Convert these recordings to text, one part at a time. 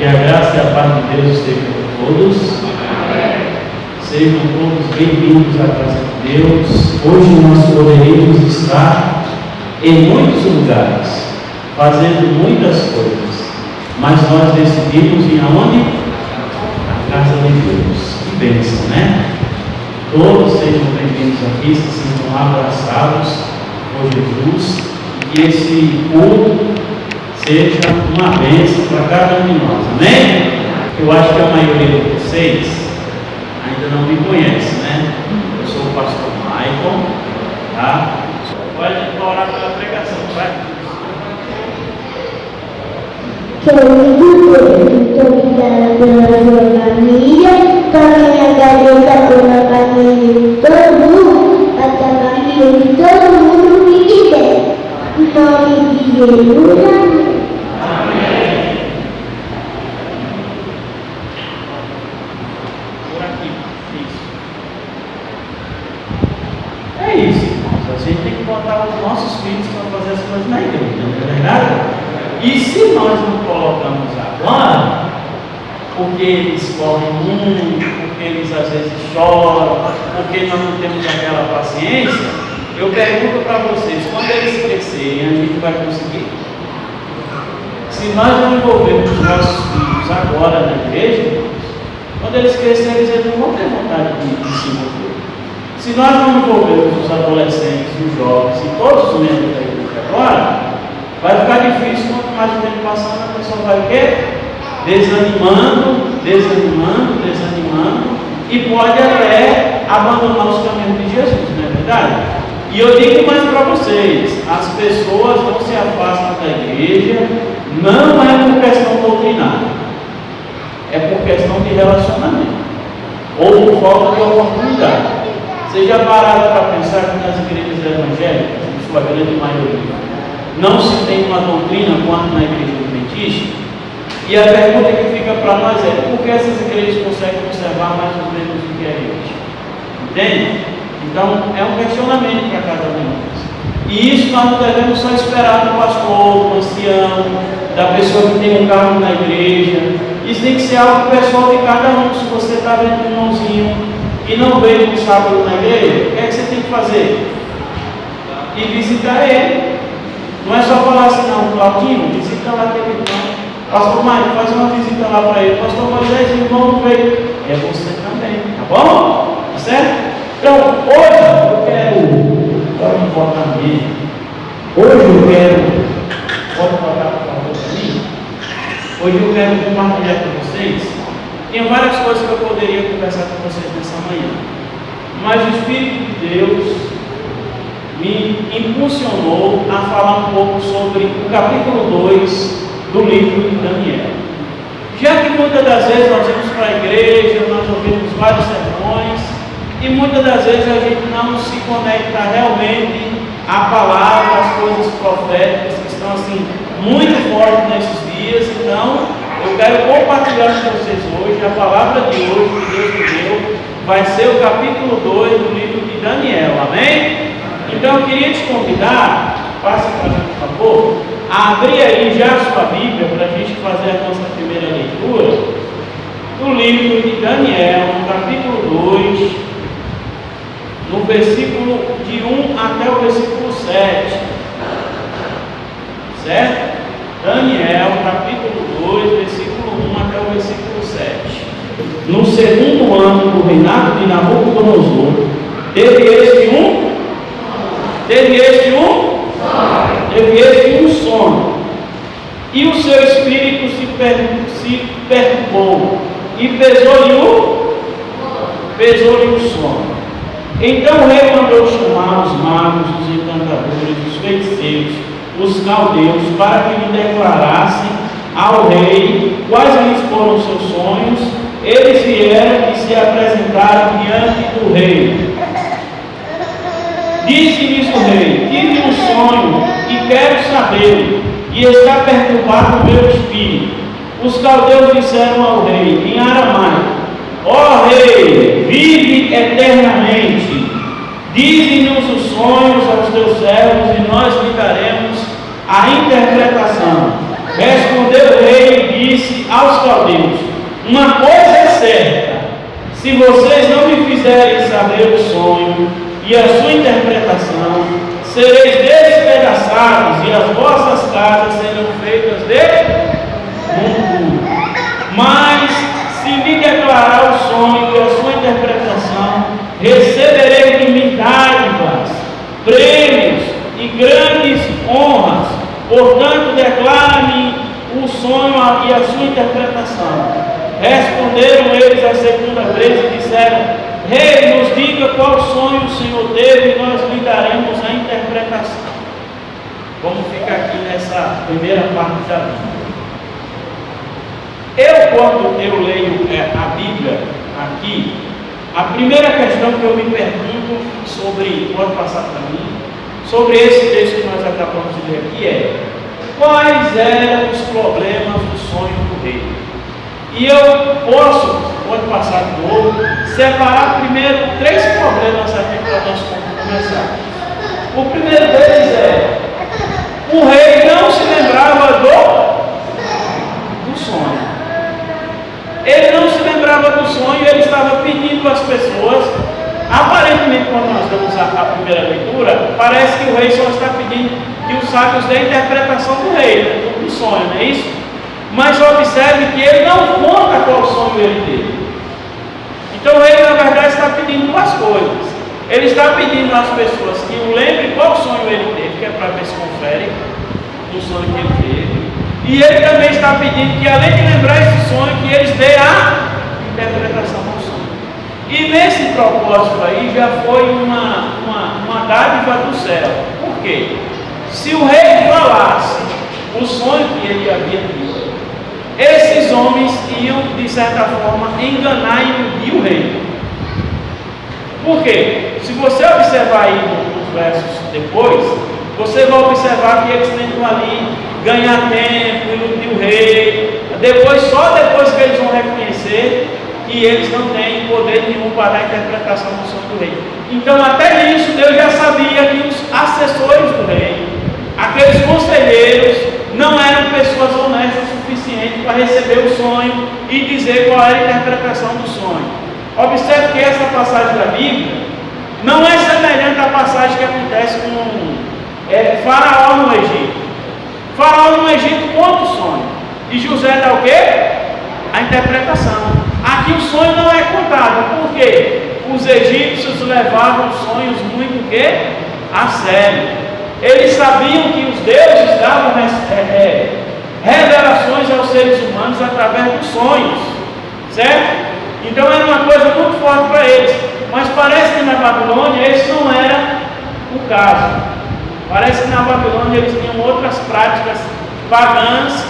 Que a graça e a paz de Deus estejam com todos. Amém. Sejam todos bem-vindos à casa de Deus. Hoje nós poderemos estar em muitos lugares, fazendo muitas coisas, mas nós decidimos ir aonde? Na casa de Deus. Que bênção, né? Todos sejam bem-vindos aqui, se sintam abraçados por Jesus, e que esse culto seja uma bênção para cada um de nós, amém? Eu acho que a maioria de vocês ainda não me conhece, né? Eu sou o pastor Michael, tá? Pode orar pela pregação, vai? Muito obrigada pela sua família, também agradeço pela família de todo mundo, a família de todo mundo que quiser. Em nome de Jesus, amém. Por aqui, isso. É isso, irmãos. A gente tem que botar os nossos filhos para fazer as coisas na igreja, não é verdade? E se nós não colocamos agora, porque eles correm muito, porque eles às vezes choram, porque nós não temos aquela paciência, eu pergunto para vocês, quando eles crescerem, a gente vai conseguir? Se nós não envolvermos os nossos filhos agora na igreja, quando eles crescerem, eles não vão ter vontade de se envolver. Se nós não envolvermos os adolescentes, os jovens e todos os membros da igreja agora, vai ficar difícil. Quanto mais o tempo passando, a pessoa vai o quê? Desanimando, e pode até abandonar os caminhos de Jesus, não é verdade? E eu digo mais para vocês, as pessoas não se afastam da igreja, não é por questão doutrinária, é por questão de relacionamento, ou por falta de oportunidade. Vocês já pararam para pensar que nas igrejas evangélicas, em sua grande maioria, não se tem uma doutrina quanto na igreja adventista? E a pergunta que fica para nós é: por que essas igrejas conseguem conservar mais ou menos do que a igreja? Entende? Então, é um questionamento para cada um de nós. E isso nós não devemos só esperar do pastor, do ancião, da pessoa que tem um cargo na igreja. Isso tem que ser algo pessoal de cada um. Se você está vendo um irmãozinho e não veio no sábado na igreja, o que é que você tem que fazer? Ir visitar ele. Não é só falar assim, não, Claudinho, visita lá aquele irmão. Pastor Mário, faz uma visita lá para ele. Pastor Moisés, o irmão não veio. É você também, tá bom? Tá certo? Então, hoje eu quero. Pode botar mesmo. Hoje eu quero. Pode botar, por favor, para mim? Hoje eu quero compartilhar com vocês. Tem várias coisas que eu poderia conversar com vocês nessa manhã. Mas o Espírito de Deus me impulsionou a falar um pouco sobre o capítulo 2 do livro de Daniel. Já que muitas das vezes nós vamos para a igreja, nós ouvimos vários sermões, e muitas das vezes a gente não se conecta realmente à palavra, às coisas proféticas que estão assim muito fortes nesses dias. Então eu quero compartilhar com vocês hoje a palavra de hoje que Deus me deu, vai ser o capítulo 2 do livro de Daniel, amém? Então eu queria te convidar, passa para mim por favor, a abrir aí já a sua Bíblia para a gente fazer a nossa primeira leitura do livro de Daniel, no capítulo 2, no versículo de 1 até o versículo 7, certo? Daniel, capítulo 2, versículo 1 até o versículo 7. No segundo ano do reinado de Nabucodonosor, teve este um sono, e o seu espírito se perturbou, e pesou-lhe o sono. Então o rei mandou chamar os magos, os encantadores, os feiticeiros, os caldeus, para que lhe declarassem ao rei quais lhes foram os seus sonhos. Eles vieram e se apresentaram diante do rei. Disse-lhes o rei: tive um sonho e quero sabê-lo, e está perturbado o meu espírito. Os caldeus disseram ao rei em aramaico: ó rei, vive eternamente, dize-nos os sonhos aos teus servos e nós lhe daremos a interpretação. Respondeu o rei e disse aos caldeus: uma coisa é certa, se vocês não me fizerem saber o sonho e a sua interpretação, sereis despedaçados e as vossas casas serão feitas de monturo. Mas se me declarar o sonho e a sua interpretação, receberei de mim dádivas, prêmios e grandes honras. Portanto, declare-me o sonho e a sua interpretação. Responderam eles a segunda vez e disseram: Rei, nos diga qual sonho o Senhor teve e nós lhe daremos a interpretação. Vamos ficar aqui nessa primeira parte da Bíblia. Quando eu leio a Bíblia aqui, a primeira questão que eu me pergunto sobre, pode passar para mim, sobre esse texto que nós acabamos de ler aqui é: quais eram os problemas do sonho do rei? E eu pode passar de novo, separar primeiro 3 problemas aqui para nós começar. O primeiro deles é: o rei não se lembrava do sonho. Ele não se lembrava do sonho, ele estava pedindo às pessoas. Aparentemente, quando nós damos a primeira leitura, parece que o rei só está pedindo que os sábios dêem a interpretação do rei, do sonho, não é isso? Mas observe que ele não conta qual sonho ele teve. Então o rei, na verdade, está pedindo 2 coisas. Ele está pedindo às pessoas que o lembrem qual sonho ele teve, que é para ver se confere do sonho que ele teve. E ele também está pedindo que, além de lembrar esse sonho, que eles dêem a interpretação do sonho. E nesse propósito aí já foi uma dádiva do céu. Por quê? Se o rei falasse o sonho que ele havia tido, esses homens iam, de certa forma, enganar e iludir o rei. Por quê? Se você observar aí nos versos depois, você vai observar que eles tentam ali ganhar tempo, iludir o rei. Só depois que eles vão reconhecer que eles não têm poder nenhum para dar a interpretação do sonho do rei. Então, até nisso, Deus já sabia que os assessores do rei, aqueles conselheiros, não eram pessoas honestas o suficiente para receber o sonho e dizer qual era a interpretação do sonho. Observe que essa passagem da Bíblia não é semelhante à passagem que acontece com Faraó no Egito. Faraó no Egito conta o sonho e José dá o quê? A interpretação. Aqui o sonho não é contado. Por quê? Os egípcios levavam os sonhos muito a sério. Eles sabiam que os deuses davam revelações aos seres humanos através dos sonhos, certo? Então era uma coisa muito forte para eles. Mas parece que na Babilônia esse não era o caso. Parece que na Babilônia eles tinham outras práticas pagãs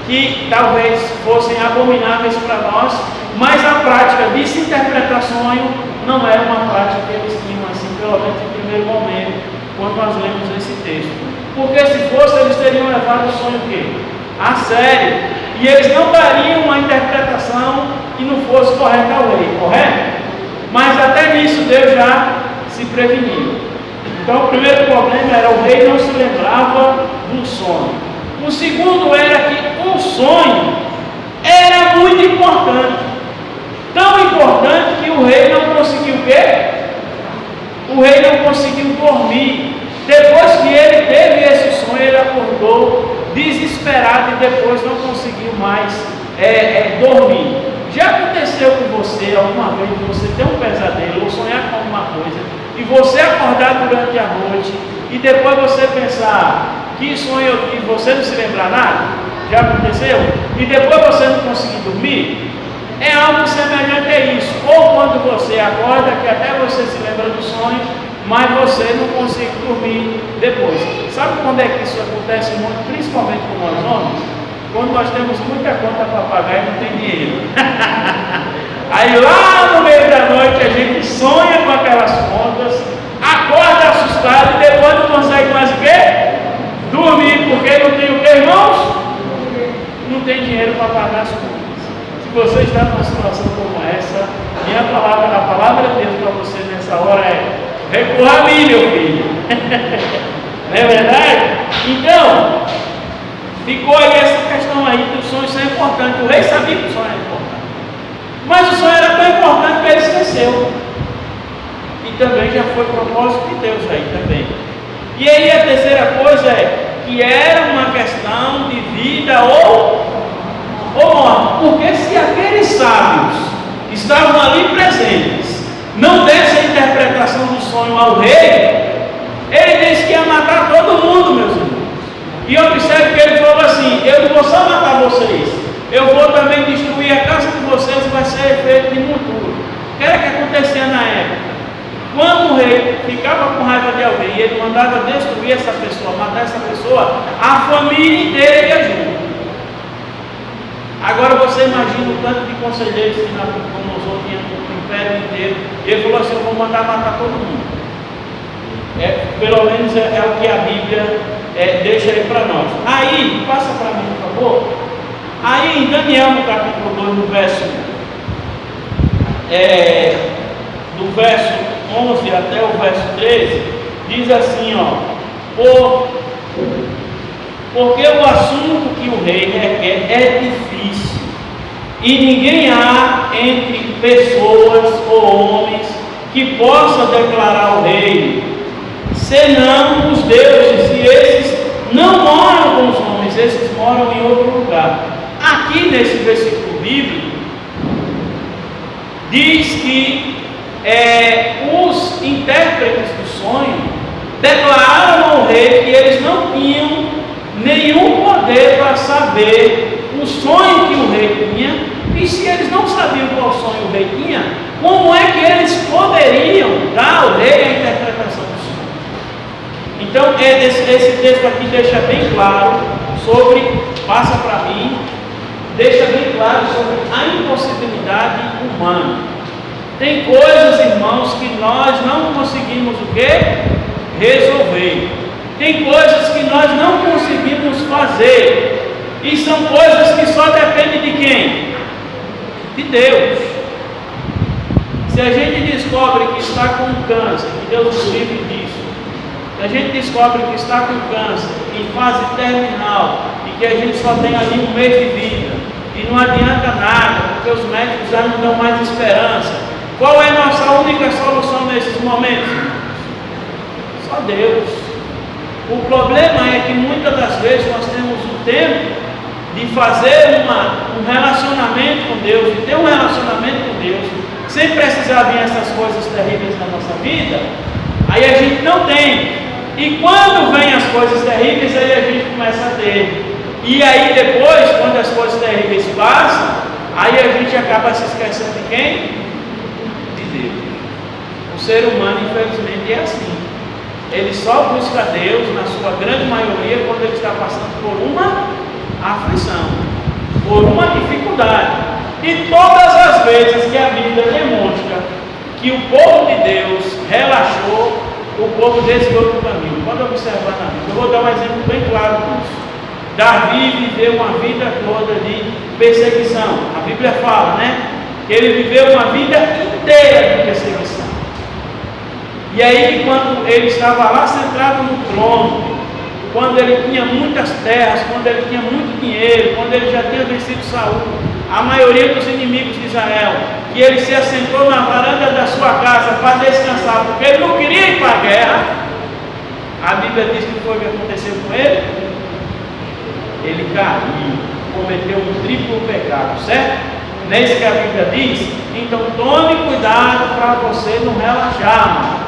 que talvez fossem abomináveis para nós, mas a prática de se interpretar sonho não era uma prática que eles tinham, assim, pelo menos em primeiro momento, quando nós lemos esse texto. Porque se fosse, eles teriam levado o sonho o quê? A sério. E eles não dariam uma interpretação que não fosse correta ao rei, correto? Mas até nisso Deus já se preveniu. Então o primeiro problema era o rei não se lembrava do sonho. O segundo era que o sonho era muito importante. Tão importante que o rei não conseguiu o quê? O rei não conseguiu dormir. Depois que ele teve esse sonho, ele acordou desesperado e depois não conseguiu mais dormir. Já aconteceu com você alguma vez de você ter um pesadelo ou sonhar com alguma coisa e você acordar durante a noite e depois você pensar: que sonho eu tive, você não se lembrar nada? Já aconteceu? E depois você não conseguir dormir? É algo semelhante a isso. Ou quando você acorda, que até você se lembra do sonho, mas você não consegue dormir depois. Sabe quando é que isso acontece muito? Principalmente com nós homens? Quando nós temos muita conta para pagar e não tem dinheiro. Aí lá no meio da noite a gente sonha com aquelas contas, acorda assustado e depois não consegue mais o quê? Dormir, porque não tem o quê, irmãos? Não tem dinheiro para pagar as contas. Se você está numa situação como essa, a palavra de Deus para você nessa hora é: recorra a mim, meu filho. Não é verdade? Então, Ficou aí essa questão aí que o sonho isso é importante. O rei sabia que o sonho era importante, mas o sonho era tão importante que ele esqueceu. E também já foi propósito de Deus aí também. E aí a terceira coisa é que era uma questão de vida ou morte. Porque se aqueles sábios que estavam ali presentes não dessem a interpretação do sonho ao rei, ele disse que ia matar todo mundo, meus irmãos. E observe que ele falou assim: eu não vou só matar vocês, eu vou também destruir a casa de vocês, vai ser efeito de monturo. O que era que acontecia na época? Quando o rei ficava com raiva de alguém e ele mandava destruir essa pessoa, matar essa pessoa, a família inteira ia junto. Agora você imagina o tanto de conselheiros que Nabucodonosor tinha no império inteiro, e ele falou assim: eu vou mandar matar todo mundo. Pelo menos é o que a Bíblia deixa aí para nós. Aí, passa para mim, por favor. Aí em Daniel, no capítulo 2, no verso do verso 11 até o verso 13, diz assim, porque o assunto que o rei requer é difícil, e ninguém há entre pessoas ou homens que possa declarar ao rei, senão os deuses, e esses não moram com os homens, esses moram em outro lugar. Aqui nesse versículo bíblico diz que os intérpretes do sonho declararam ao rei que eles não tinham nenhum poder para saber o sonho que o rei tinha, e se eles não sabiam qual sonho o rei tinha, como é que eles poderiam dar ao rei a interpretação do sonho? Então esse texto aqui deixa bem claro passa para mim, deixa bem claro sobre a impossibilidade humana. Tem coisas, irmãos, que nós não conseguimos o quê? Resolver. Tem coisas que nós não conseguimos fazer. E são coisas que só dependem de quem? De Deus. Se a gente descobre que está com câncer, que Deus nos livre disso. Se a gente descobre que está com câncer em fase terminal e que a gente só tem ali um mês de vida e não adianta nada, porque os médicos já não dão mais esperança, qual é a nossa única solução nesses momentos? Só Deus. O problema é que muitas das vezes nós temos o tempo de fazer um relacionamento com Deus, de ter um relacionamento com Deus, sem precisar vir essas coisas terríveis na nossa vida. Aí a gente não tem. E quando vem as coisas terríveis, aí a gente começa a ter. E aí depois, quando as coisas terríveis passam, aí a gente acaba se esquecendo de quem? De Deus. O ser humano, infelizmente, é assim. Ele só busca Deus, na sua grande maioria, quando ele está passando por uma aflição, por uma dificuldade. E todas as vezes que a Bíblia demonstra que o povo de Deus relaxou, o povo desviou do caminho. Pode observar na Bíblia. Eu vou dar um exemplo bem claro disso. Davi viveu uma vida toda de perseguição. A Bíblia fala, que ele viveu uma vida inteira de perseguição. E aí, quando ele estava lá sentado no trono, quando ele tinha muitas terras, quando ele tinha muito dinheiro, quando ele já tinha vencido Saul, a maioria dos inimigos de Israel, que ele se assentou na varanda da sua casa para descansar, porque ele não queria ir para a guerra, a Bíblia diz que foi o que aconteceu com ele. Ele caiu, cometeu um triplo pecado, certo? Não é isso que a Bíblia diz? Então tome cuidado para você não relaxar, mano.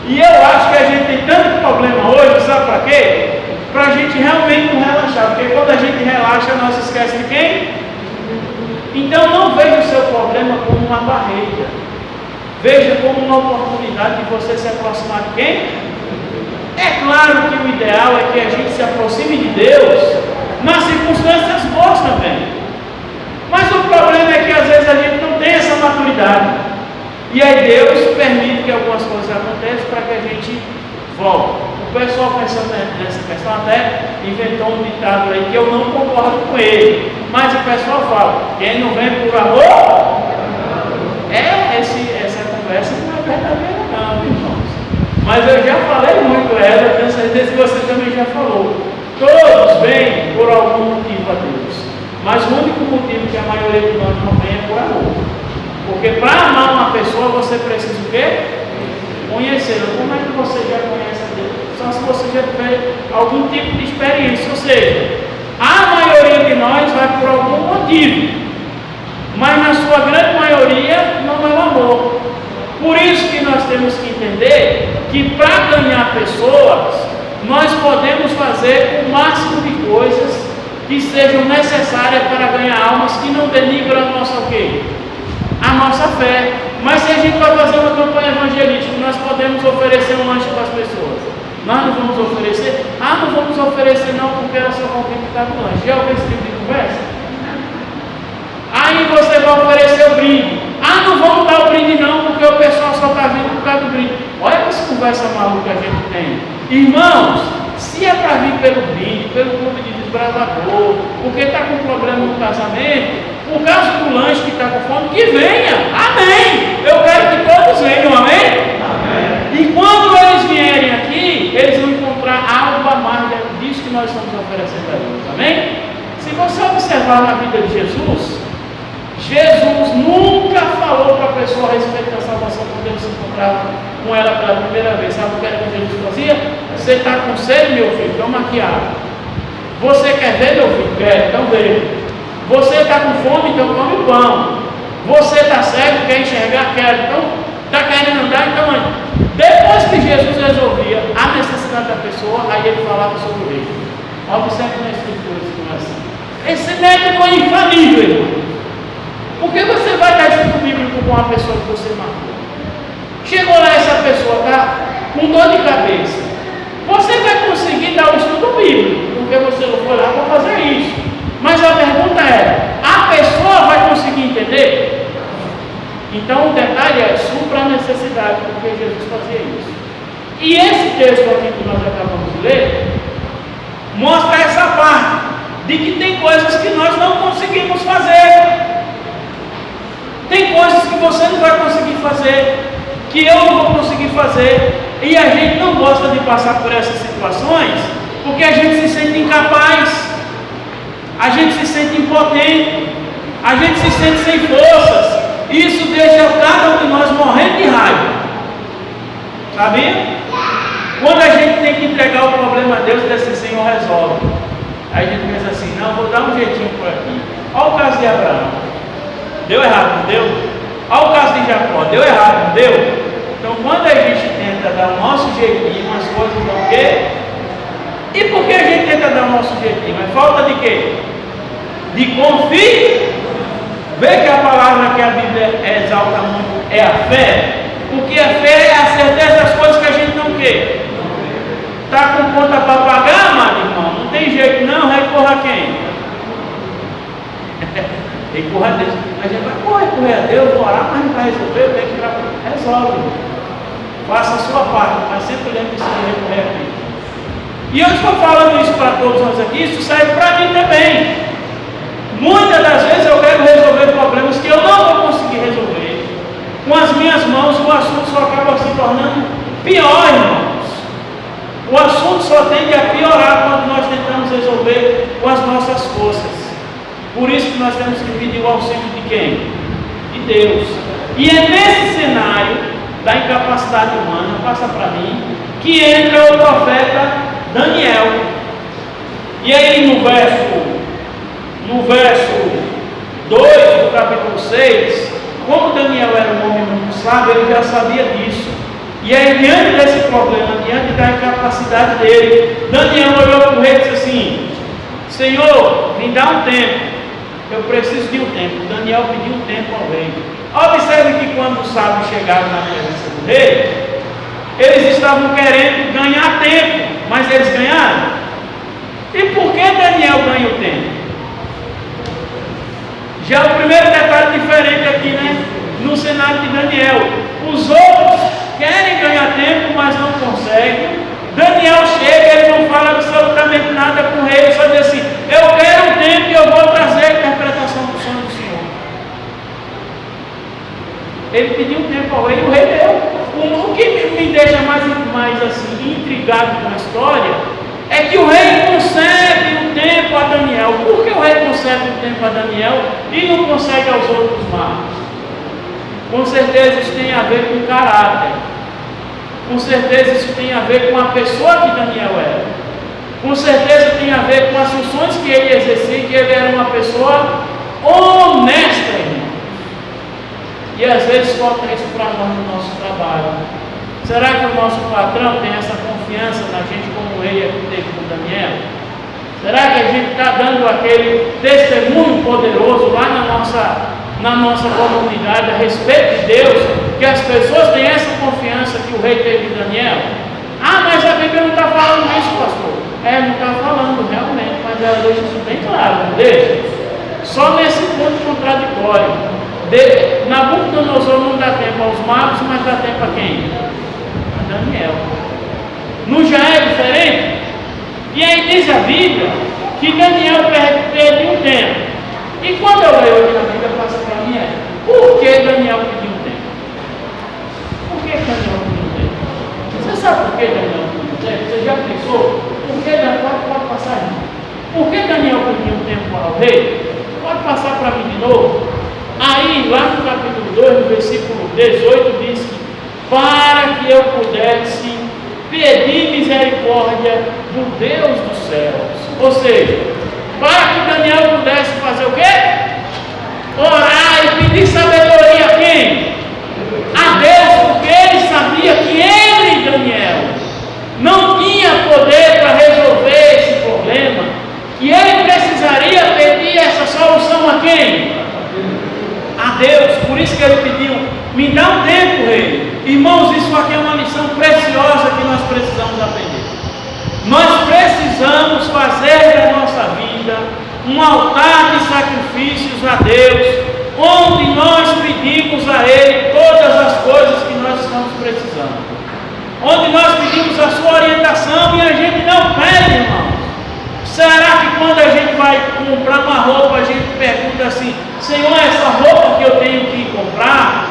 E eu acho que a gente tem tanto problema hoje, sabe para quê? Para a gente realmente não relaxar, porque quando a gente relaxa, nós esquece de quem? Então não veja o seu problema como uma barreira, veja como uma oportunidade de você se aproximar de quem? É claro que o ideal é que a gente se aproxime de Deus nas circunstâncias boas também, mas o problema é que às vezes a gente não tem essa maturidade, e aí Deus permite que algumas coisas aconteçam para que a gente volte. O pessoal pensando nessa questão até inventou um ditado aí que eu não concordo com ele, mas o pessoal fala: quem não vem por amor, essa conversa não é verdadeira não, irmãos. Mas eu já falei muito ela, eu tenho certeza que você também já falou. Todos vêm por algum motivo a Deus, mas o único motivo que a maioria de nós não vem é por amor. Porque para amar uma pessoa você precisa o quê? Conhecê-la. Como é que você já conhece a Deus? Só se você já tiver algum tipo de experiência. Ou seja, a maioria de nós vai por algum motivo, mas na sua grande maioria não é o amor. Por isso que nós temos que entender que para ganhar pessoas, nós podemos fazer o máximo de coisas que sejam necessárias para ganhar almas que não denigram a nossa o quê? A nossa fé. Mas se a gente vai fazer uma campanha evangelística, nós podemos oferecer um lanche para as pessoas. Nós não vamos oferecer? Não vamos oferecer não, porque elas só vão vir ficar no lanche. Já ouviu esse tipo de conversa? Aí você vai oferecer o brinde. Não vamos dar o brinde não, porque o pessoal só está vindo por causa do brinde. Olha essa conversa maluca que a gente tem. Irmãos, se é para vir pelo brinde, pelo clube de desbravador, porque está com problema no casamento, por causa do lanche que está com fome, que venha. Amém. Eu quero que todos venham, amém? Amém. E quando eles vierem aqui, eles vão encontrar algo a mais disso que nós estamos oferecendo a eles, amém? Se você observar na vida de Jesus, Jesus nunca falou para a pessoa a respeito da salvação quando ele se encontrava com ela pela primeira vez. Sabe o que era que Jesus fazia? Você está com sede, meu filho? Toma aqui água. Você quer ver, meu filho? Quer, então veja. Você está com fome, então come o pão. Você está cego, quer enxergar? Quer, então está querendo andar, então anda. Depois que Jesus resolvia a necessidade da pessoa, aí ele falava sobre o rei. Observe na escritura a situação. Esse método é infalível, irmão. Por que você vai dar estudo bíblico com uma pessoa que você matou? Chegou lá, essa pessoa está com dor de cabeça. Você vai conseguir dar o estudo bíblico, porque você não foi lá para fazer isso. Mas a pergunta é, a pessoa vai conseguir entender? Então o detalhe é, supra a necessidade, porque Jesus fazia isso. E esse texto aqui que nós acabamos de ler, mostra essa parte, de que tem coisas que nós não conseguimos fazer. Tem coisas que você não vai conseguir fazer, que eu não vou conseguir fazer, e a gente não gosta de passar por essas situações, porque a gente se sente incapaz, a gente se sente impotente, a gente se sente sem forças. Isso deixa cada um de nós morrendo de raiva, sabia? Quando a gente tem que entregar o problema a Deus, diz assim, Senhor, resolve. Aí a gente pensa assim, não, vou dar um jeitinho por aqui. Olha o caso de Abraão. Deu errado, não deu? Olha o caso de Jacó, deu errado, não deu? Então quando a gente tenta dar o nosso jeitinho, as coisas dão o quê? E por que a gente tenta dar o nosso jeitinho? É falta de quê? De confiar. Vê que a palavra que a Bíblia exalta muito é a fé? Porque a fé é a certeza das coisas que a gente não quer. Está com conta para pagar, amado irmão? Não tem jeito não, recorra a quem? Recorra a Deus. A gente vai correr a Deus, vou orar, mas não vai resolver, eu tenho que ir. Resolve. Faça a sua parte, mas sempre lembre de recorrer a Deus. E eu estou falando isso para todos nós aqui, isso serve para mim também. Muitas das vezes eu quero resolver problemas que eu não vou conseguir resolver. Com as minhas mãos, o assunto só acaba se tornando pior, irmãos. O assunto só tende a piorar quando nós tentamos resolver com as nossas forças. Por isso que nós temos que pedir o auxílio de quem? De Deus. E é nesse cenário da incapacidade humana, passa para mim, que entra o profeta Daniel. E aí no verso 2 do capítulo 6, como Daniel era um homem muito sábio, ele já sabia disso. E aí, diante desse problema, diante da incapacidade dele, Daniel olhou para o rei e disse assim: Senhor, me dá um tempo, eu preciso de um tempo. Daniel pediu um tempo ao rei. Observe que quando os sábios chegaram na presença do rei, eles estavam querendo ganhar tempo, mas eles ganharam. E por que Daniel ganha o tempo? Já o primeiro detalhe diferente aqui, né? No cenário de Daniel, os outros querem ganhar tempo, mas não conseguem. Daniel chega, ele não fala absolutamente nada com o rei, ele só diz assim: eu quero um tempo e eu vou trazer a interpretação do sonho do Senhor. Ele pediu um tempo ao rei e o rei deu. O que me deixa mais assim, intrigado com a história é que o rei concede um tempo a Daniel. Por que o rei concede um tempo a Daniel e não concede aos outros magos? Com certeza isso tem a ver com caráter. Com certeza isso tem a ver com a pessoa que Daniel era. Com certeza tem a ver com as funções que ele exercia, que ele era uma pessoa honesta, irmão. E às vezes falta isso para nós no nosso trabalho. Será que o nosso patrão tem essa confiança na gente como o rei aqui teve com Daniel? Será que a gente está dando aquele testemunho poderoso lá na nossa comunidade a respeito de Deus, que as pessoas têm essa confiança que o rei teve em Daniel? Ah, mas a Bíblia não está falando isso, pastor. Não está falando realmente, mas ela deixa isso bem claro, não deixa? Só nesse ponto contraditório. Nabucodonosor não dá tempo aos magos, mas dá tempo a quem? A Daniel. Não já é diferente? E aí diz a Bíblia que Daniel perde um tempo. E quando eu leio aqui na Bíblia, passa para mim por que Daniel pediu um tempo? Por que Daniel pediu um tempo? Você sabe por que Daniel pediu um tempo? Você já pensou? Por que Daniel pode passar aí? Por que Daniel pediu um tempo ao rei? Pode passar para mim de novo? Aí, lá no capítulo 2, no versículo 18, diz que para que eu pudesse pedir misericórdia do Deus dos céus. Ou seja, para que Daniel pudesse fazer o quê? Orar e pedir sabedoria a quem? A Deus, porque ele sabia que ele, Daniel, não tinha poder para resolver esse problema, e ele precisaria pedir essa solução a quem? A Deus. Por isso que ele pediu: me dá um tempo, rei. Irmãos, isso aqui é uma lição preciosa que nós precisamos aprender. Nós precisamos fazer da nossa vida um altar de sacrifícios a Deus, onde nós pedimos a Ele todas as coisas que nós estamos precisando, onde nós pedimos a sua orientação e a gente não pede, irmãos. Será que quando a gente vai comprar uma roupa, a gente pergunta assim: Senhor, essa roupa que eu tenho que comprar?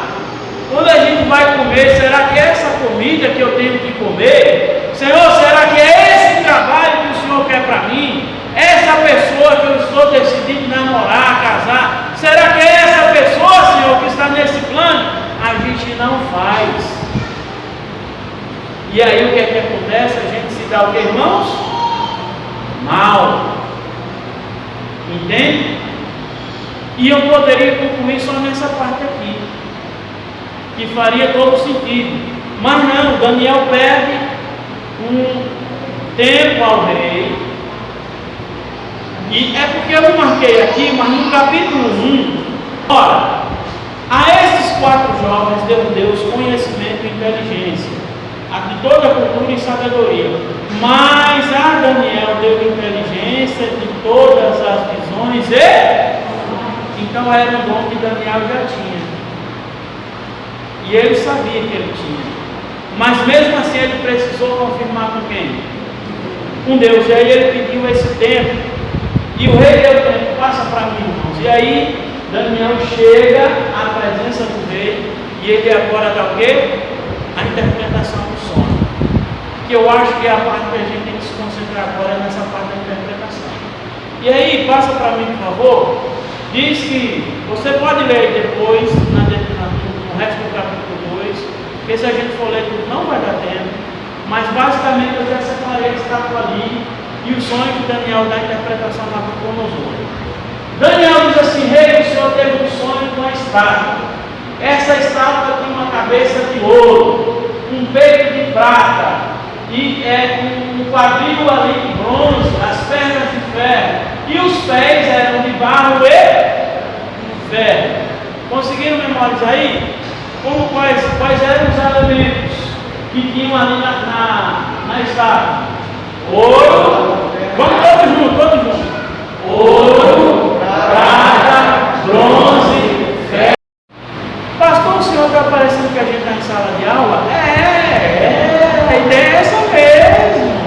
Quando a gente vai comer, será que é essa comida que eu tenho que comer? Senhor, será que é esse trabalho que o Senhor quer para mim? Essa pessoa que eu estou decidindo namorar, casar, será que é essa pessoa, Senhor, que está nesse plano? A gente não faz. E aí o que é que acontece? A gente se dá o que, irmãos? Mal. Entende? E eu poderia concluir só nessa parte aqui, que faria todo sentido. Mas não, Daniel perde um tempo ao rei. E é porque eu não marquei aqui, mas no capítulo 1, ora, a esses 4 jovens deu Deus conhecimento e inteligência, a de toda cultura e sabedoria. Mas a Daniel deu inteligência de todas as visões e... Então era um dom que Daniel já tinha. E ele sabia que ele tinha. Mas mesmo assim ele precisou confirmar com quem? Com Deus. E aí ele pediu esse tempo. E o rei deu tempo. Passa para mim, irmãos. E aí Daniel chega à presença do rei. E ele agora dá o quê? A interpretação do sonho. Que eu acho que é a parte que a gente tem que se concentrar agora, é nessa parte da interpretação. E aí, passa para mim, por favor. Diz que, você pode ler depois, no resto do capítulo 2, porque se a gente for ler tudo não vai dar tempo, mas basicamente eu já separei a estátua ali e o sonho que Daniel dá a interpretação lá para o Nabucodonosor. Daniel diz assim: rei, o Senhor teve um sonho com a estátua. Essa estátua tem uma cabeça de ouro, um peito de prata, e um quadril ali de bronze, as pernas de ferro, e os pés eram de barro e ferro. Conseguiram memorizar aí? Quais eram os elementos que tinham ali na estátua? Ouro, vamos todos juntos. Ouro, prata, bronze, ferro. Pastor, o senhor está parecendo que a gente está em sala de aula? A ideia é essa mesmo.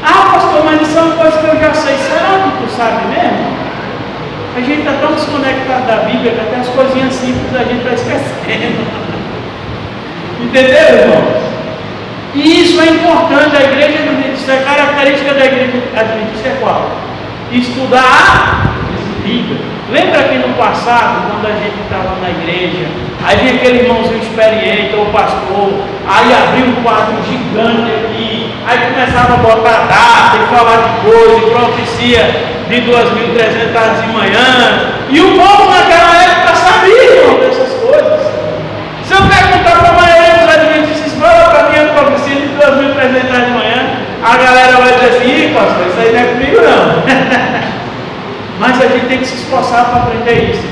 Ah, pastor, mas isso é uma coisa que eu já sei. Será que tu sabe mesmo? A gente está tão desconectado da Bíblia que até as coisinhas simples a gente está esquecendo. Entendeu, irmão? E isso é importante. A igreja Adventista. A característica da igreja adventista é qual? Estudar a Bíblia. Lembra que no passado, quando a gente estava na igreja, aí vinha aquele irmãozinho experiente, ou pastor, aí abria um quadro gigante aqui, aí começava a botar data e falar de coisa, de profecia de 2.300 de manhã, e o povo naquela época sabia dessas coisas. Se eu perguntar para a maioria dos adventistas, fala para mim a profecia de 2.300 de manhã, a galera vai dizer assim: ih, pastor, isso aí não é comigo não. Mas a gente tem que se esforçar para aprender isso.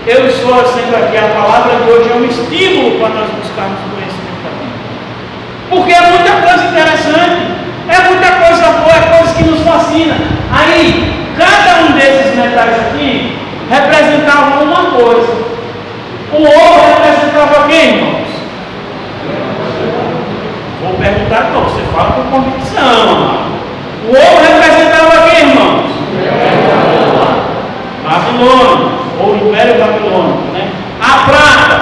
Eu estou sendo aqui, a palavra de hoje é um estímulo para nós buscarmos o conhecimento da Bíblia. Porque é muita coisa interessante, é muita coisa boa, é coisa que nos fascina. Aí, cada um desses metais aqui representava uma coisa. O ouro representava quem, irmãos? Vou perguntar, não, você fala com convicção. O ouro representava quem, irmãos? Babilônia, ou Império Babilônico, né? A prata.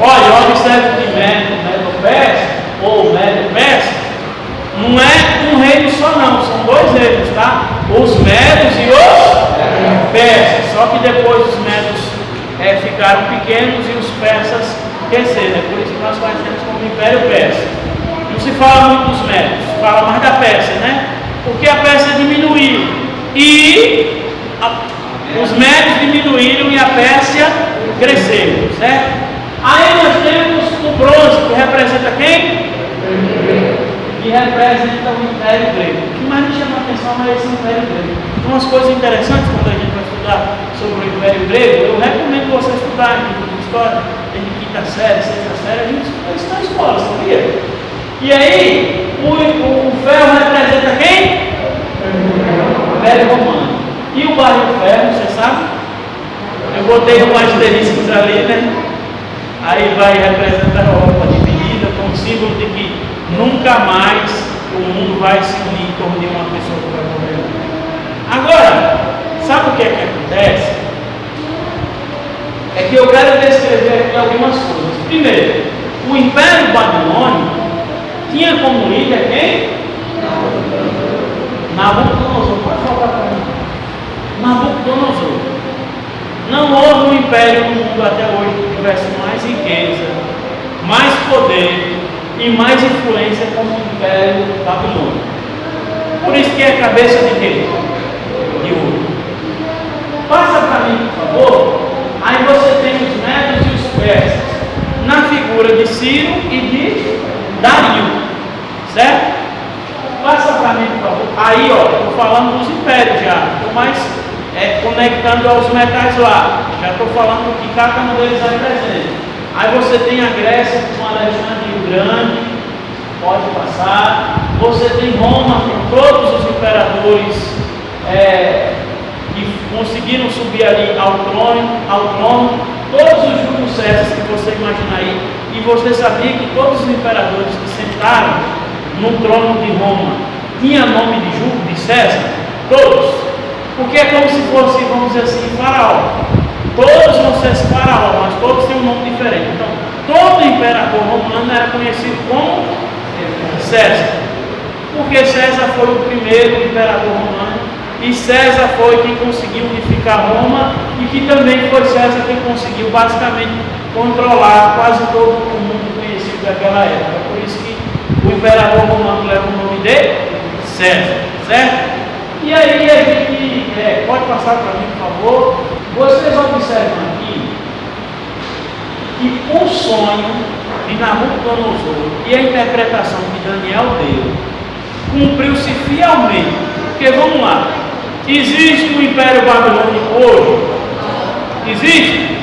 Olha, observe que Medo-Persa, ou Medo-Persa, não é um reino só não, são dois reinos, tá? Os Medos e os Persas. Só que depois os Medos ficaram pequenos e os Persas cresceram. É por isso que nós conhecemos como Império Persa. Não se fala muito dos Medos, se fala mais da Pérsia, né? Porque a Pérsia diminuiu e os Medos diminuíram e a Pérsia cresceu, certo? Aí nós temos o bronze, que representa quem? Que representa o Império Grego. O que mais me chama a atenção é esse Império Grego. Tem umas coisas interessantes quando a gente vai estudar sobre o Império Grego. Eu recomendo você estudar em livro de história, tem quinta série, sexta série, a gente está na escola, sabia? E aí, o ferro representa quem? O Império Romano. E o barril de ferro, você sabe? Eu botei um asteriscos ali, né? Aí vai representar a Europa dividida, com o símbolo de que nunca mais o mundo vai se unir em torno de uma pessoa que vai morrer. Agora, sabe o que é que acontece? É que eu quero descrever aqui algumas coisas. Primeiro, o Império Babilônico tinha como líder quem? Nabucodonosor. Pode falar para mim. Nabucodonosor. Não houve um império no mundo até hoje que tivesse mais riqueza, mais poder e mais influência como o Império Babilônico. Por isso que é a cabeça de quem? De ouro. Passa para mim, por favor. Aí você tem os Medos e os Persas na figura de Ciro e de Dario, certo? Passa para mim, por favor. Aí, ó, estou falando dos impérios já, estou mais conectando aos metais lá. Já estou falando o que cada um deles representa. Aí você tem a Grécia com Alexandre o Grande, pode passar. Você tem Roma com todos os imperadores que conseguiram subir ali ao trono, todos os Júlio César que você imagina aí. E você sabia que todos os imperadores que sentaram no trono de Roma tinham nome de Júlio, de César? Todos. Porque é como se fosse, vamos dizer assim, faraó. Todos vão ser faraó, mas todos têm um nome diferente. Então, todo imperador romano era conhecido como César. Porque César foi o primeiro imperador romano e César foi quem conseguiu unificar Roma e que também foi César quem conseguiu basicamente controlar quase todo o mundo conhecido daquela época. Por isso que o imperador romano leva o nome de César, certo? E aí a gente pode passar para mim, por favor. Vocês observam aqui que o sonho de Nabucodonosor e a interpretação que Daniel deu cumpriu-se fielmente. Porque vamos lá, existe o Império Babilônico hoje? Existe?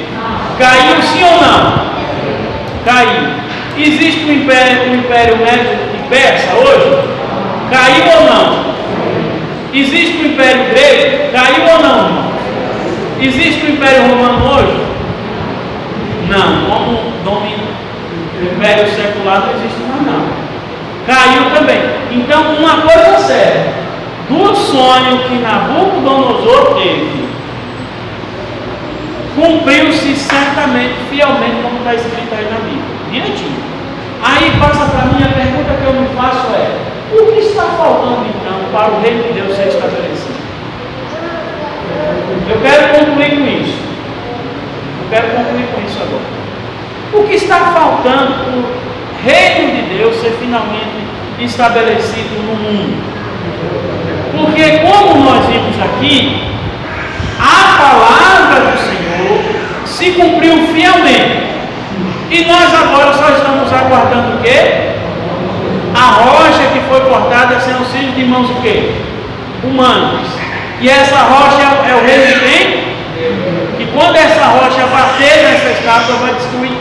Caiu sim ou não? Caiu. Existe o Império Médio e Persa hoje? Caiu ou não? Existe o Império Grego? Caiu ou não, irmão? Existe o Império Romano hoje? Não, como domínio do Império Secular não existe mais não. Caiu também. Então, uma coisa séria, do sonho que Nabucodonosor teve, cumpriu-se certamente, fielmente, como está escrito aí na Bíblia. Direitinho. Aí passa para mim a pergunta que eu me faço é: o que está faltando então para o reino de Deus ser estabelecido? Eu quero concluir com isso. Agora. O que está faltando para o reino de Deus ser finalmente estabelecido no mundo? Porque, como nós vimos aqui, a palavra do Senhor se cumpriu fielmente. E nós agora só estamos aguardando o quê? A rocha que foi cortada sem auxílio de mãos o quê? Humanas. E essa rocha é o reino de quem? Que quando essa rocha bater nessa estátua vai destruir.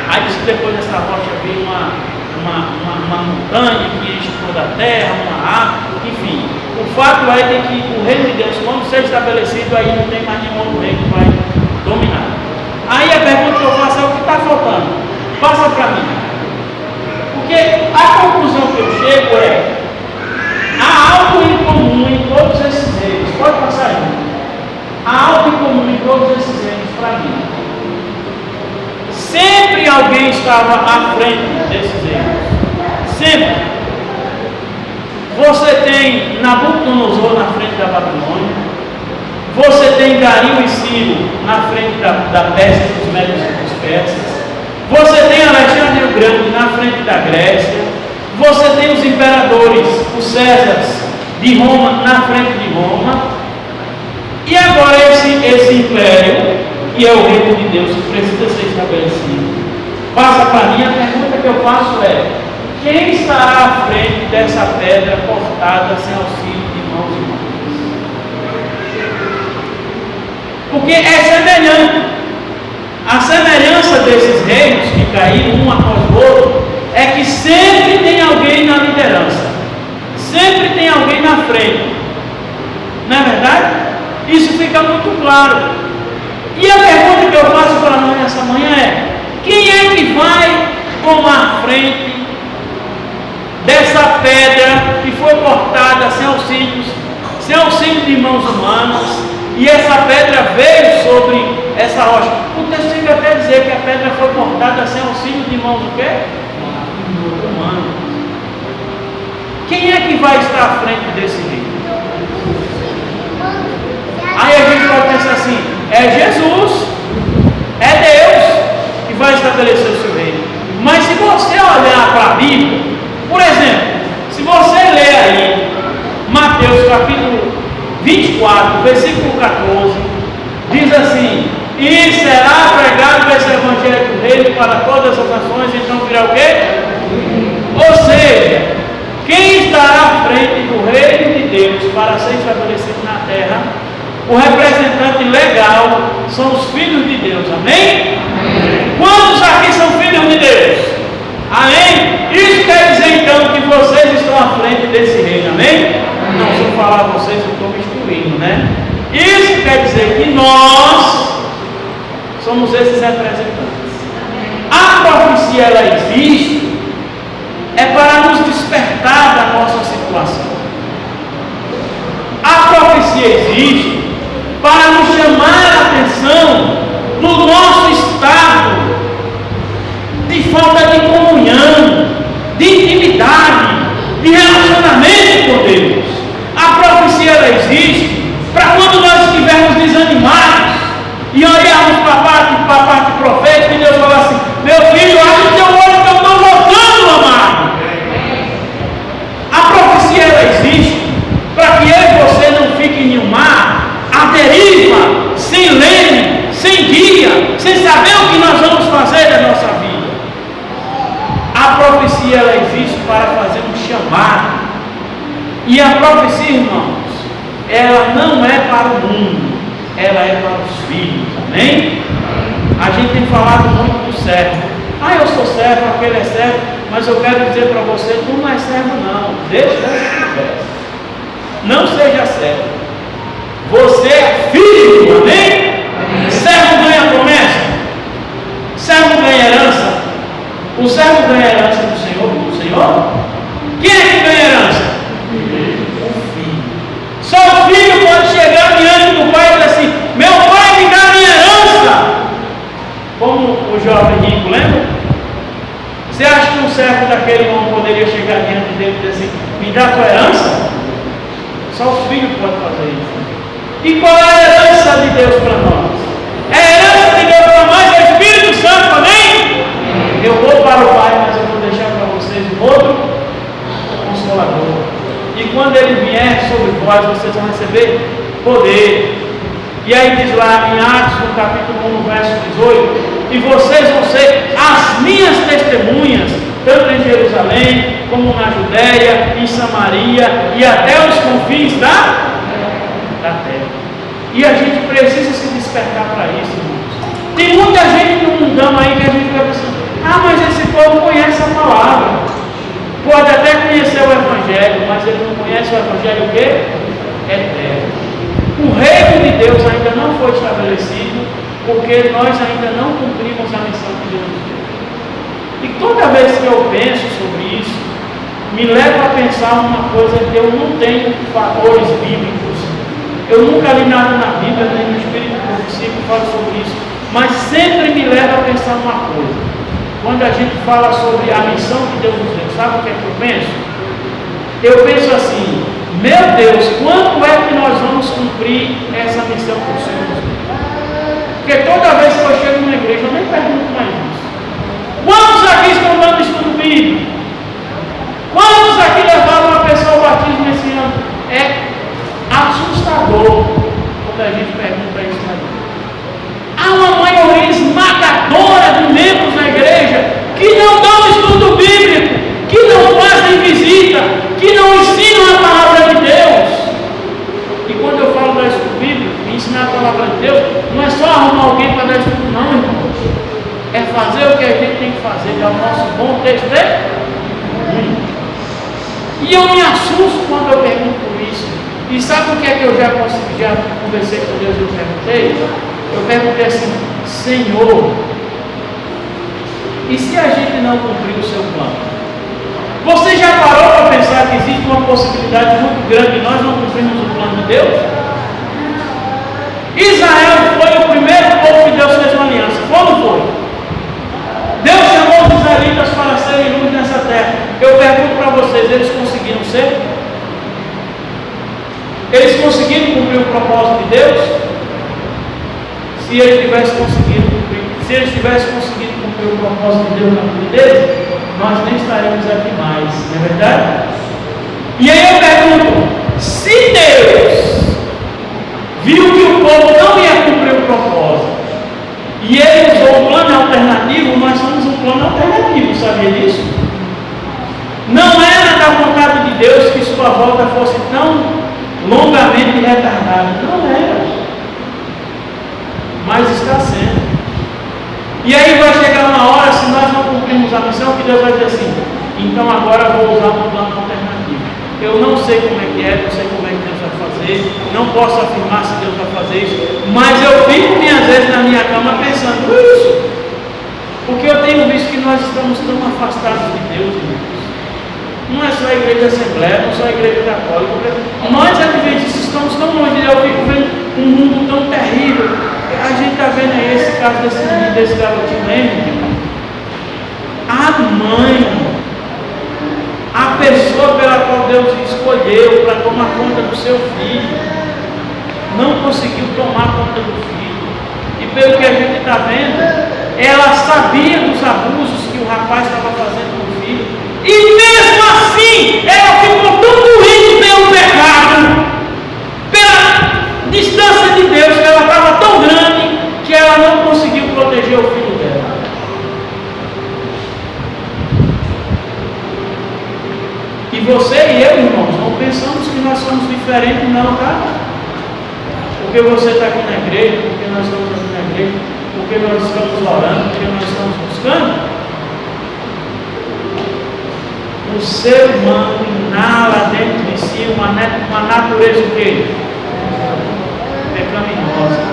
Aí diz que depois dessa rocha veio uma montanha que enche toda a terra, uma água, enfim. O fato é de que o reino de Deus, quando ser estabelecido, aí não tem mais nenhum outro reino que vai dominar. Aí a pergunta que eu faço é: o que está faltando? Passa para mim. Porque a conclusão que eu chego é: há algo em comum em todos esses reinos. Pode passar aí. Há algo em comum em todos esses reinos para mim. Sempre alguém estava à frente desses reinos. Sempre. Você tem Nabucodonosor na frente da Babilônia. Você tem Dario e Ciro na frente da Pérsia, dos Médios e dos Persas. Você tem Alexandre o Grande na frente da Grécia. Você tem os imperadores, os Césares de Roma na frente de Roma. E agora esse império, que é o reino de Deus, que precisa ser estabelecido, passa para mim. A pergunta que eu faço é: quem estará à frente dessa pedra cortada sem auxílio de mãos humanas? Porque é semelhante. A semelhança desses reinos que caíram um após o outro é que sempre tem alguém na liderança, sempre tem alguém na frente. Não é verdade? Isso fica muito claro. E a pergunta que eu faço para nós nessa manhã é: quem é que vai tomar frente dessa pedra que foi cortada sem auxílio de mãos humanas? E essa pedra veio sobre essa rocha. O texto chega até dizer que a pedra foi cortada sem auxílio de mãos o quê? Humanas. Quem é que vai estar à frente desse reino? Aí a gente pode pensar assim: é Jesus, é Deus que vai estabelecer o seu reino. Mas se você olhar para a Bíblia, por exemplo, se você ler aí Mateus capítulo 24, versículo 14, diz assim: e será pregado esse evangelho do reino para todas as nações, então virá o quê? Ou seja, quem estará à frente do reino de Deus para ser estabelecido na terra, o representante legal, são os filhos de Deus. Amém? Quantos aqui são filhos de Deus? Amém? Isso quer dizer então que vocês estão à frente desse reino. Amém? Não, se eu falar a vocês, eu estou me instruindo, né? Isso quer dizer que nós somos esses representantes. A profecia, ela existe é para nos despertar da nossa situação. A profecia existe para nos chamar a atenção no nosso estado de falta de comunhão, de intimidade, de relacionamento com Deus. A profecia, ela existe para quando nós estivermos desanimados e olharmos para a parte profética e Deus falar assim: meu filho, abre o teu olho que eu estou voltando, amado. A profecia, ela existe para que eu e você não fiquem em um mar à deriva, sem leme, sem guia, sem saber o que nós vamos fazer da nossa vida. A profecia, ela existe para fazer um chamado. E a profecia, irmãos, ela não é para o mundo, ela é para os filhos. Amém? A gente tem falado muito do servo. Ah, eu sou servo, aquele é servo, mas eu quero dizer para você: tu não é servo não, deixa essa conversa. Não seja servo, você é filho. Amém? Servo ganha promessa, servo ganha herança. O servo ganha herança do Senhor. Quem é que ganha herança? O filho. Só o filho pode chegar diante do pai e dizer assim: meu pai me dá minha herança. Como o jovem rico, lembra? servo daquele homem poderia chegar diante dele e dizer assim: me dá a tua herança? Só o filho pode fazer isso. E qual é a herança de Deus para nós? A herança de Deus para nós é o Espírito Santo, amém? Eu vou para o Pai, mas eu vou deixar para vocês um outro Consolador. E quando ele vier sobre vós, vocês vão receber poder. E aí diz lá em Atos, no capítulo 1, verso 18: e vocês vão ser as minhas testemunhas, tanto em Jerusalém, como na Judéia, em Samaria e até os confins da terra. E a gente precisa se despertar para isso, irmãos. Tem muita gente no mundão aí que a gente vai pensando: mas esse povo conhece a palavra. Pode até conhecer o Evangelho, mas ele não conhece o Evangelho o quê? Eterno. O reino de Deus ainda não foi estabelecido, porque nós ainda não cumprimos a missão que Deus nos deu. E toda vez que eu penso sobre isso, me leva a pensar uma coisa: que eu não tenho valores bíblicos. Eu nunca li nada na Bíblia, nem no Espírito Profecia que fala sobre isso, mas sempre me leva a pensar uma coisa. Quando a gente fala sobre a missão que Deus nos deu, sabe o que é que eu penso? Eu penso assim: meu Deus, quando é que nós vamos cumprir essa missão que o Senhor nos deu? Porque toda vez que eu chego numa igreja, eu nem pergunto mais isso. Quantos aqui estão dando estudo bíblico? Quantos aqui levaram uma pessoa ao batismo esse ano? É assustador quando a gente pergunta isso na igreja. Há uma maioria esmagadora de membros da igreja que não dão estudo bíblico, que não fazem visita, que não ensinam a palavra de Deus. E quando eu falo dar estudo bíblico, ensinar a palavra de Deus, não é só arrumar alguém para dar estudo, não, irmãos. É fazer o que a gente tem que fazer, é o nosso bom testemunho. E eu me assusto quando eu pergunto isso. E sabe o que é que eu já conversei com Deus e eu perguntei? Eu perguntei assim: Senhor, e se a gente não cumprir o seu plano? Você já parou para pensar que existe uma possibilidade muito grande de nós não cumprirmos o plano de Deus? Israel foi o primeiro povo que Deus fez uma aliança. Quando foi? Deus chamou os israelitas para serem luz nessa terra. Eu pergunto para vocês: eles conseguiram ser? Eles conseguiram cumprir o propósito de Deus? Se eles tivessem conseguido cumprir o propósito de Deus na vida deles, nós nem estaremos aqui mais, não é verdade? E aí eu pergunto: se Deus viu que o povo não ia cumprir o propósito e ele usou um plano alternativo, nós somos um plano alternativo, sabia disso? Não era da vontade de Deus que sua volta fosse tão longamente retardada, não era, mas está sendo. E aí vai chegar uma hora, se nós não cumprirmos a missão, que Deus vai dizer assim: então agora eu vou usar um plano alternativo. Eu não sei como é que é, não sei como é que Deus vai fazer, não posso afirmar se Deus vai fazer isso, mas eu fico muitas vezes na minha cama pensando isso, porque eu tenho visto que nós estamos tão afastados de Deus, irmãos. Não é só a igreja de Assembleia, não é só a igreja católica. Nós adventistas estamos tão longe de Deus. Eu fico vendo um mundo tão terrível. A gente está vendo aí esse caso desse garotinho mesmo. A mãe, a pessoa pela qual Deus escolheu para tomar conta do seu filho, não conseguiu tomar conta do filho. E pelo que a gente está vendo, ela sabia dos abusos que o rapaz estava fazendo com o filho. E mesmo assim, ela ficou tão doente pelo pecado, pela distância de Deus, que ela estava tão grande, que ela não conseguiu proteger o filho dela. E você e eu, irmãos, não pensamos que nós somos diferentes, não, tá? Porque você está aqui na igreja, porque nós estamos aqui na igreja, porque nós estamos orando, porque nós estamos buscando. O ser humano inala dentro de si uma natureza o quê? Pecaminosa.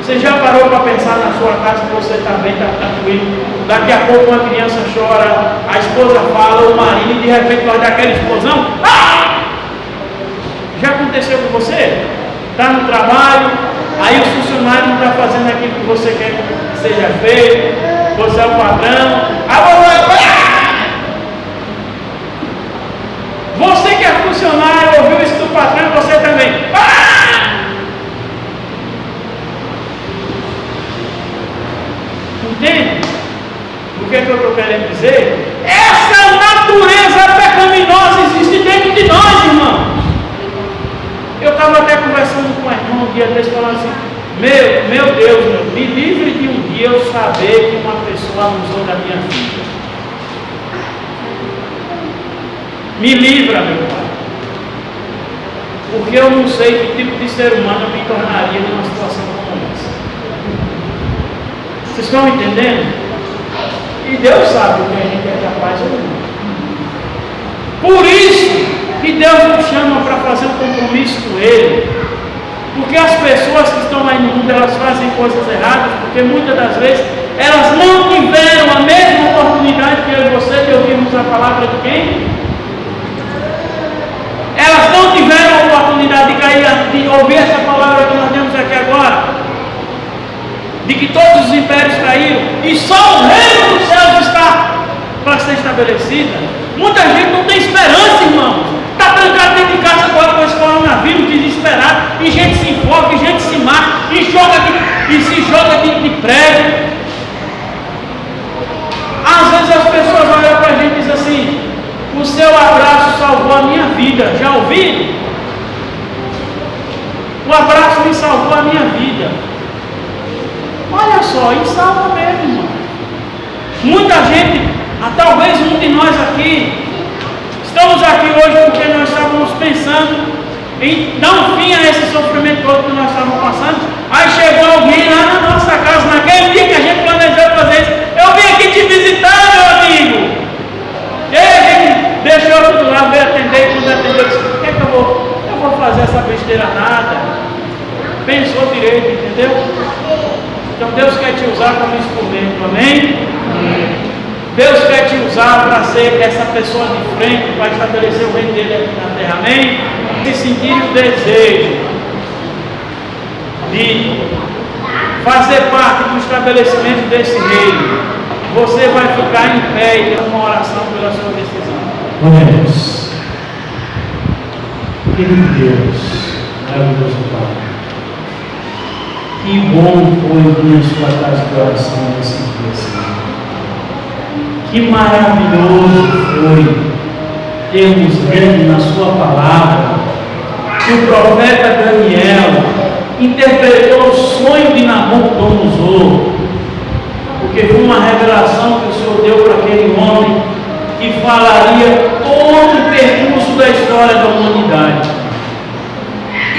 Você já parou para pensar na sua casa que você está bem, está tranquilo? Daqui a pouco uma criança chora, a esposa fala, o marido, e de repente vai dar aquela explosão? Ah! Já aconteceu com você? Está no trabalho, aí o funcionário não está fazendo aquilo que você quer que seja feito, você é o padrão, aí você vai. funcionário ouviu isso do patrão, você também. Entende? O que é que eu estou querendo dizer? Essa natureza pecaminosa existe dentro de nós, irmãos. Eu estava até conversando com o irmão um dia desse, falando assim: meu Deus, me livre de um dia eu saber que uma pessoa abusou da minha vida. Me livra, meu Pai. Porque eu não sei que tipo de ser humano eu me tornaria numa situação como essa. Vocês estão entendendo? E Deus sabe o que a gente é capaz ou não. Por isso que Deus nos chama para fazer um compromisso com Ele. Porque as pessoas que estão aí no mundo, elas fazem coisas erradas, porque muitas das vezes elas não tiveram a mesma oportunidade que eu e você de ouvirmos a palavra de quem? Elas não tiveram a oportunidade de ouvir essa palavra que nós temos aqui agora, de que todos os impérios caíram e só o reino dos céus está para ser estabelecida. Muita gente não tem esperança, irmãos. Está trancado dentro de casa agora com esse coronavírus, desesperado, e gente se enfoca, e gente se mata, e se joga de prédio. Às vezes as pessoas olham para a gente e dizem assim: o seu abraço salvou a minha vida. Já ouviram? O abraço me salvou a minha vida. Olha só, e salva mesmo, irmão. Muita gente, talvez um de nós aqui, estamos aqui hoje porque nós estávamos pensando em dar um fim a esse sofrimento todo que nós estávamos passando. Aí chegou alguém lá na nossa casa, naquele dia que a gente planejou fazer isso: eu vim aqui te visitar, meu amigo. E aí a gente deixou tudo lá, veio atender, e quando atendeu, disse: o que é que eu vou fazer essa besteira nada? Pensou direito, entendeu? Então Deus quer te usar como instrumento, amém? Deus quer te usar para ser essa pessoa de frente, para estabelecer o reino dele aqui na terra, amém? Se sentir o desejo de fazer parte do estabelecimento desse reino, você vai ficar em pé e ter uma oração pela sua decisão. Oremos. Querido Deus, maravilhoso Pai, que bom foi vir à sua casa de oração nesse dia, Senhor. Que maravilhoso foi termos lido na sua palavra que o profeta Daniel interpretou o sonho de Nabucodonosor, porque foi uma revelação que o Senhor deu para aquele homem que falaria todo o percurso da história da humanidade.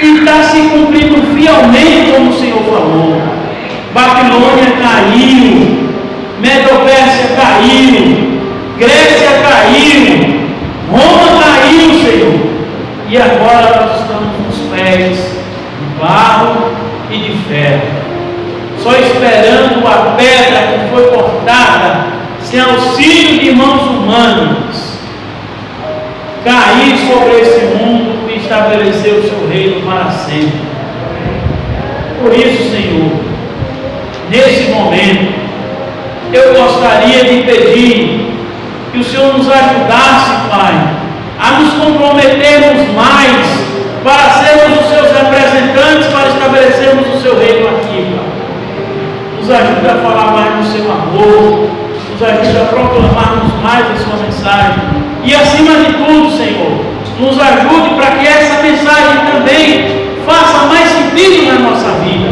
E está se cumprindo fielmente como o Senhor falou. Babilônia caiu, Medo-Pérsia caiu, Grécia caiu, Roma caiu, Senhor. E agora nós estamos nos pés de barro e de ferro, só esperando a pedra que foi cortada, sem auxílio de mãos humanas, cair sobre esse mundo e estabelecer o seu reino para sempre. Por isso, Senhor, nesse momento, eu gostaria de pedir que o Senhor nos ajudasse, Pai, a nos comprometermos mais para sermos os seus representantes, para estabelecermos o seu reino aqui, Pai. Nos ajude a falar mais do seu amor, nos ajude a proclamarmos mais a sua mensagem, e acima de tudo, Senhor, nos ajude para que essa mensagem também faça mais sentido na nossa vida.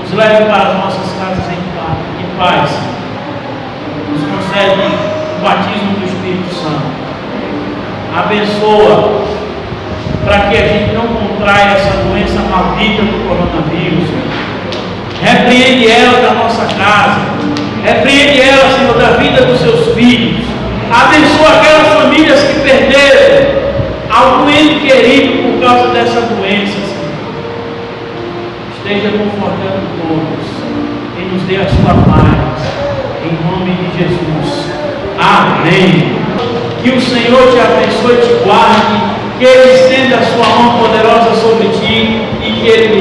Nos leve para as nossas casas em paz. Nos concede o batismo do Espírito Santo. Abençoa para que a gente não contraia essa doença maldita do coronavírus. Repreende ela da nossa casa. Repreende ela, Senhor, da vida dos seus filhos. Abençoa aquelas famílias que perderam algum ente querido por causa dessa doença, Senhor. Esteja confortando todos e nos dê a sua paz, em nome de Jesus. Amém. Que o Senhor te abençoe e te guarde, que Ele estenda a sua mão poderosa sobre ti e que Ele